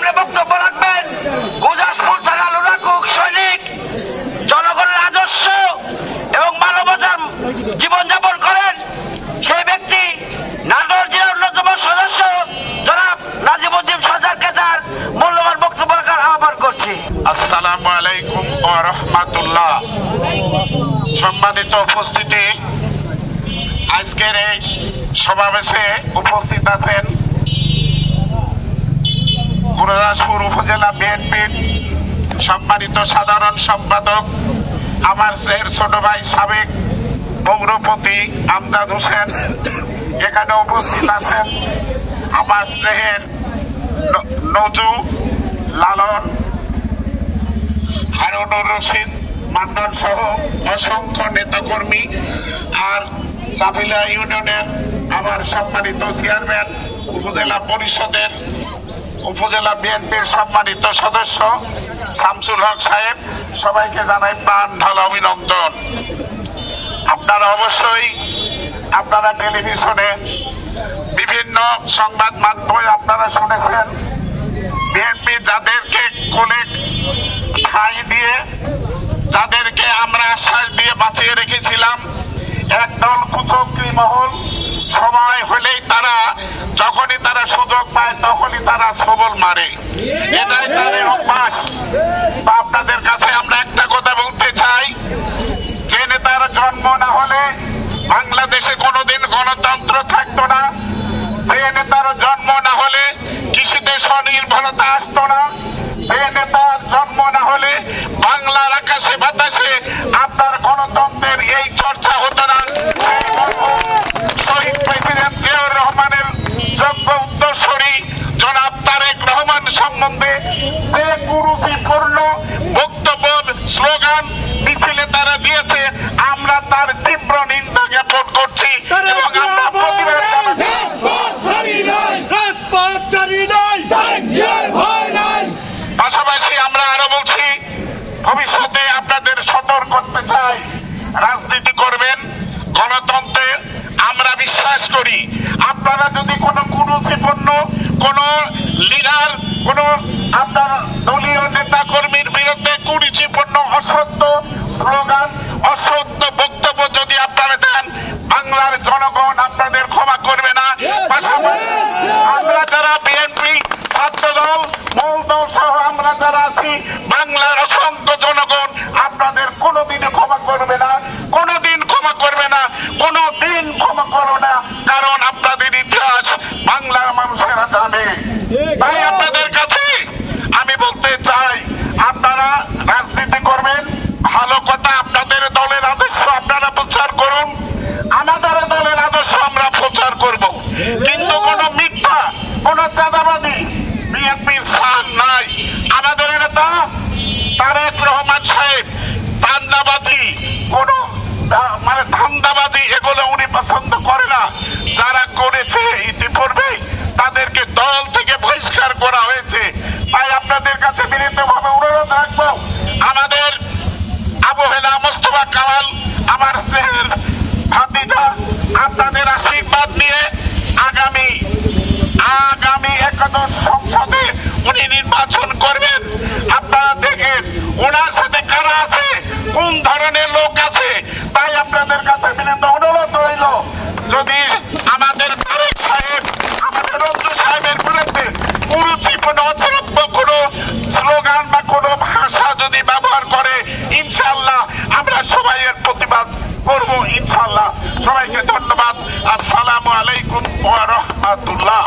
সামনে বক্তব্য রাখবেন গুজাসপুর থানা লোনাকুক সৈনিক, জনগণের রাজস্ব এবং মানবতার জীবনযাপন করেন সেই ব্যক্তি নাটোর জেলার অন্যতম সদস্য জনাব নাজিমুদ্দিন সরদারকে তার মূল্যবান বক্তব্য রাখার আহ্বান করছি। আসসালামু আলাইকুম ওয়া রাহমাতুল্লাহ। সম্মানিত উপস্থিতি, আজকের এই সমাবেশে উপস্থিত আছেন গুরুদাসপুর উপজেলা বিএনপির সম্মানিত সাধারণ সম্পাদক আমার স্নেহের ছোট ভাই সাবেক পৌরপতি আমজাদ হোসেন। এখানে উপস্থিত আছেন আমার স্নেহের নজু, লালন, হারুনুর রশিদ, মান্নান সহ অসংখ্য নেতাকর্মী আর চাপিলা ইউনিয়নের আমার সম্মানিত চেয়ারম্যান, উপজেলা পরিষদের উপজেলা বিএনপির সম্মানিত সদস্য শামসুল হক সাহেব, সবাইকে জানাই প্রাণ ঢালা অভিনন্দন। আপনারা অবশ্যই আপনারা টেলিভিশনে বিভিন্ন সংবাদ মাধ্যমে আপনারা শুনেছেন বিএনপি যাদেরকে কোলে ঠাঁই দিয়ে যাদেরকে আমরা আশ্বাস দিয়ে বাঁচিয়ে রেখেছিলাম, একদল কুচক্রী মহল সময় হলেই তারা যখনই তারা সুযোগ পায় তখনই তারা সবল মারে। এটাই তাদের অভ্যাস। আপনাদের কাছে আমরা একটা কথা বলতে চাই, যে নেতার জন্ম না হলে বাংলাদেশে কোনোদিন গণতন্ত্র থাকতো না, যে নেতার জন্ম না হলে কৃষিতে স্বনির্ভরতা আসতো না, যে নেতার জন্ম না হলে বাংলার আকাশে বাতাসে আপনার গণতন্ত্রের এই চর্চা হতো না। শহীদ প্রেসিডেন্ট জিয়াউর রহমানের যোগ্য উত্তরসূরি জনাব তারেক রহমান সম্বন্ধে যে কুরুচিপূর্ণ বক্তব্য, স্লোগান মিছিলে তারা দিয়েছে, আমরা তার তীব্র নিন্দা জ্ঞাপন করছি এবং আমরা প্রতিবাদ পাশাপাশি আমরা আরো বলছি, ভবিষ্যতে আপনাদের সতর্ক করতে চাই, রাজনীতি করবেন গণতন্ত্রে আমরা বিশ্বাস করি। আপনারা যদি কোনো কুরুচিপূর্ণ কোন লিডার, কোন আপনার দলীয় নেতা কর্মীর বিরুদ্ধে কুরুচিপূর্ণ অসত্য স্লোগান, অসত্য বক্তব্য যদি আপনারা দেন, বাংলার জনগণ আপনাদের ক্ষমা করবে না। পাশাপাশি আমরা যারা বিএনপি, ছাত্রদল, মূলদল সহ আমরা যারা আছি, বাংলার অসংখ্য জনগণ আপনাদের কোনোদিনই ক্ষমা করবে না, কোনোদিন ক্ষমা করবে না, কোনোদিন ক্ষমা করবে না, কারণ আপনাদের ইতিহাস বাংলার মানুষেরা জানে। তাই আপনাদের কাছে আমি বলতে চাই, আপনারা রাজনীতি করবেন, ভালো কথা, আপনাদের দলের আদর্শ আপনারা প্রচার করুন, আমাদের দলের আদর্শ আমরা প্রচার করব, কিন্তু কোন মিথ্যা, কোন চাঁদাবাদী বিএনপির স্থান নাই। আমাদের নেতা তারেক রহমান সাহেব ধান্দাবাদী, কোন মানে ধান্দাবাদী এগুলো উনি পছন্দ করে না। যারা করেছে ইতিপূর্বে তাদেরকে দল থেকে বহিষ্কার করা হয়েছে। তাই আপনাদের কাছে বিনীতভাবে অনুরোধ রাখবো, আমাদের আবহেলা মোস্তফা কামাল আমার স্নেহের ভাতিজা, আপনাদের আশীর্বাদ নিয়ে আগামী একাদশ সংসদে উনি নির্বাচন করবেন। আপনারা দেখেন ওনার সাথে কারা আছে, কোন ধরনের লোক আছে। তাই আপনাদের কাছে বিনীত অনুরোধ রইল, যদি আমাদের তারেক সাহেব, আমাদের রঞ্জু সাহেবের বিরুদ্ধে কুরুচিপূর্ণ অশ্রাব্য কোনো স্লোগান বা কোনো ভাষা যদি ব্যবহার করে, ইনশাআল্লাহ আমরা সবাই এর প্রতিবাদ করব ইনশাআল্লাহ। সবাইকে ধন্যবাদ। আসসালামু আলাইকুম ওয়া রাহমাতুল্লাহ।